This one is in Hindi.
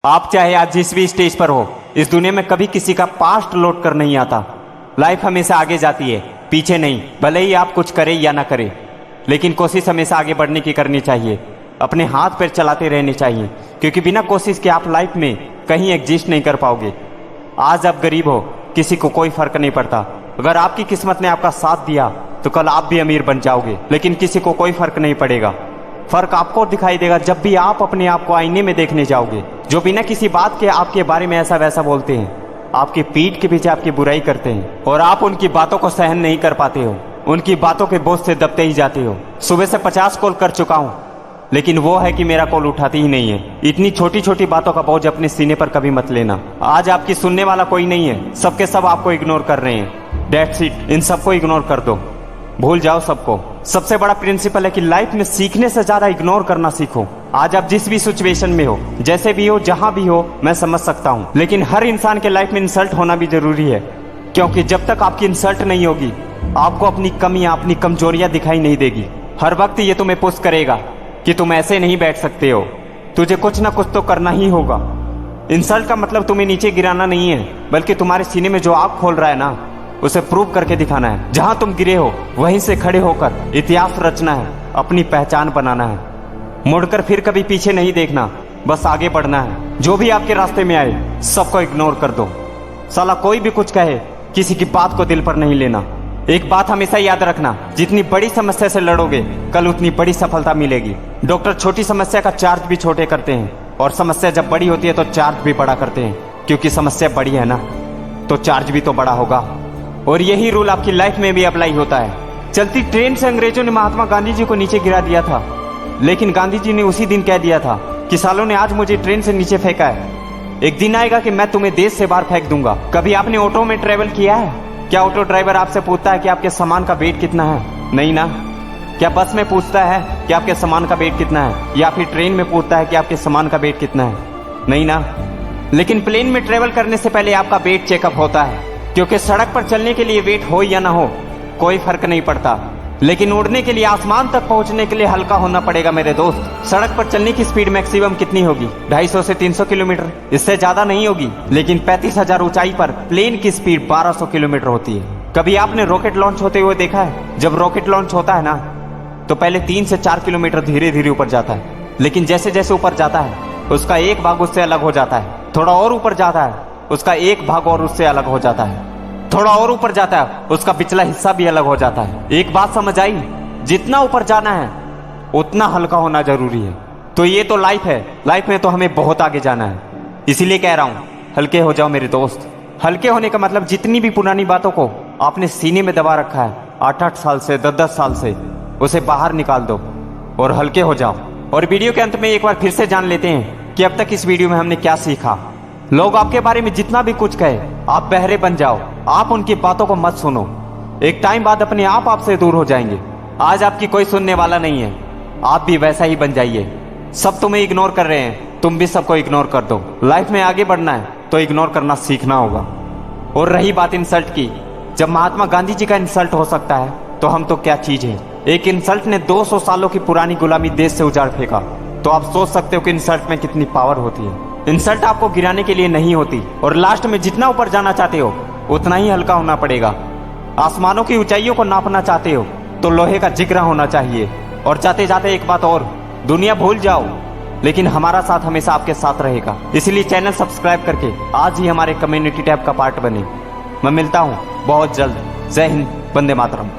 आप चाहे आज जिस भी स्टेज पर हो, इस दुनिया में कभी किसी का पास्ट लौट कर नहीं आता। लाइफ हमेशा आगे जाती है, पीछे नहीं। भले ही आप कुछ करें या ना करें, लेकिन कोशिश हमेशा आगे बढ़ने की करनी चाहिए। अपने हाथ पैर चलाते रहने चाहिए, क्योंकि बिना कोशिश के आप लाइफ में कहीं एग्जिस्ट नहीं कर पाओगे। आज आप गरीब हो, किसी को कोई फर्क नहीं पड़ता। अगर आपकी किस्मत ने आपका साथ दिया तो कल आप भी अमीर बन जाओगे, लेकिन किसी को कोई फर्क नहीं पड़ेगा। फर्क आपको दिखाई देगा जब भी आप अपने आप को आईने में देखने जाओगे। जो बिना किसी बात के आपके बारे में ऐसा वैसा बोलते हैं, आपकी पीठ के पीछे आपकी बुराई करते हैं, और आप उनकी बातों को सहन नहीं कर पाते हो, उनकी बातों के बोझ से दबते ही जाते हो। सुबह से 50 कॉल कर चुका हूं, लेकिन वो है कि मेरा कॉल उठाती ही नहीं है। इतनी छोटी छोटी बातों का बोझ अपने सीने पर कभी मत लेना। आज आपकी सुनने वाला कोई नहीं है, सबके सब आपको इग्नोर कर रहे हैं। That's it. इन सबको इग्नोर कर दो, भूल जाओ सबको। सबसे बड़ा प्रिंसिपल है कि लाइफ में सीखने से ज्यादा इग्नोर करना सीखो। आज आप जिस भी सिचुएशन में हो, जैसे भी हो, जहां भी हो, मैं समझ सकता हूं, लेकिन हर इंसान के लाइफ में इंसल्ट होना भी जरूरी है। क्योंकि जब तक आपकी इंसल्ट नहीं होगी, आपको अपनी कमियां, अपनी कमजोरियां दिखाई नहीं देगी। हर वक्त ये तुम्हें पुश करेगा कि तुम ऐसे नहीं बैठ सकते हो, तुझे कुछ ना कुछ तो करना ही होगा। इंसल्ट का मतलब तुम्हें नीचे गिराना नहीं है, बल्कि तुम्हारे सीने में जो आग खोल रहा है ना, उसे प्रूव करके दिखाना है। जहां तुम गिरे हो वहीं से खड़े होकर इतिहास रचना है, अपनी पहचान बनाना है। मुड़कर फिर कभी पीछे नहीं देखना, बस आगे बढ़ना है। जो भी आपके रास्ते में आए, सबको इग्नोर कर दो। साला कोई भी कुछ कहे, किसी की बात को दिल पर नहीं लेना। एक बात हमेशा याद रखना, जितनी बड़ी समस्या से लड़ोगे, कल उतनी बड़ी सफलता मिलेगी। डॉक्टर छोटी समस्या का चार्ज भी छोटे करते हैं, और समस्या जब बड़ी होती है तो चार्ज भी बड़ा करते हैं, क्योंकि समस्या बड़ी है ना, तो चार्ज भी तो बड़ा होगा। और यही रूल आपकी लाइफ में भी अप्लाई होता है। चलती ट्रेन से अंग्रेजों ने महात्मा गांधी जी को नीचे गिरा दिया था, लेकिन गांधी जी ने उसी दिन कह दिया था कि सालों ने आज मुझे ट्रेन से नीचे फेंका है, एक दिन आएगा कि मैं तुम्हें देश से बाहर फेंक दूंगा। कभी आपने ऑटो में ट्रेवल किया है? क्या ऑटो ड्राइवर आपसे पूछता है कि आपके सामान का वेट कितना है? नहीं ना। क्या बस में पूछता है कि आपके सामान का वेट कितना है, या फिर ट्रेन में पूछता है कि आपके सामान का वेट कितना है? नहीं ना। लेकिन प्लेन में ट्रेवल करने से पहले आपका वेट चेकअप होता है, क्योंकि सड़क पर चलने के लिए वेट हो या ना हो कोई फर्क नहीं पड़ता, लेकिन उड़ने के लिए, आसमान तक पहुंचने के लिए हल्का होना पड़ेगा मेरे दोस्त। सड़क पर चलने की स्पीड मैक्सिमम कितनी होगी? 250 से 300 किलोमीटर, इससे ज्यादा नहीं होगी। लेकिन 35,000 ऊंचाई पर प्लेन की स्पीड 1200 किलोमीटर होती है। कभी आपने रॉकेट लॉन्च होते हुए देखा है? जब रॉकेट लॉन्च होता है ना, तो पहले 3 से 4 किलोमीटर धीरे धीरे ऊपर जाता है, लेकिन जैसे जैसे ऊपर जाता है, उसका एक भाग उससे अलग हो जाता है। थोड़ा और ऊपर जाता है, उसका एक भाग और उससे अलग हो जाता है। थोड़ा और ऊपर जाता है, उसका पिछला हिस्सा भी अलग हो जाता है। एक बात समझ आई? जितना ऊपर जाना है उतना हल्का होना जरूरी है। तो ये तो लाइफ है, लाइफ में तो हमें बहुत आगे जाना है। इसीलिए कह रहा हूं, हल्के हो जाओ मेरे दोस्त। हल्के होने का मतलब जितनी भी पुरानी बातों को आपने सीने में दबा रखा है 8-8 साल से, 10-10 साल से, उसे बाहर निकाल दो और हल्के हो जाओ। और वीडियो के अंत में एक बार फिर से जान लेते हैं कि अब तक इस वीडियो में हमने क्या सीखा। लोग आपके बारे में जितना भी कुछ कहे, आप बहरे बन जाओ, आप उनकी बातों को मत सुनो। एक टाइम बाद अपने आप आपसे दूर हो जाएंगे। आज आपकी कोई सुनने वाला नहीं है, आप भी वैसा ही बन जाइए। सब तुम्हें इग्नोर कर रहे हैं, तुम भी सबको इग्नोर कर दो। लाइफ में आगे बढ़ना है तो इग्नोर करना सीखना होगा। और रही बात इंसल्ट की, जब महात्मा गांधी जी का इंसल्ट हो सकता है, तो हम तो क्या चीज है। एक इंसल्ट ने 200 सालों की पुरानी गुलामी देश से उजाड़ फेंका। तो आप सोच सकते हो कि इंसल्ट में कितनी पावर होती है। इंसल्ट आपको गिराने के लिए नहीं होती, और लास्ट में जितना ऊपर जाना चाहते हो उतना ही हल्का होना पड़ेगा। आसमानों की ऊंचाइयों को नापना चाहते हो तो लोहे का जिगरा होना चाहिए। और जाते जाते एक बात और, दुनिया भूल जाओ, लेकिन हमारा साथ हमेशा आपके साथ रहेगा। इसलिए चैनल सब्सक्राइब करके आज ही हमारे कम्युनिटी टैब का पार्ट बने। मैं मिलता हूं बहुत जल्द। जय हिंद, वंदे मातरम।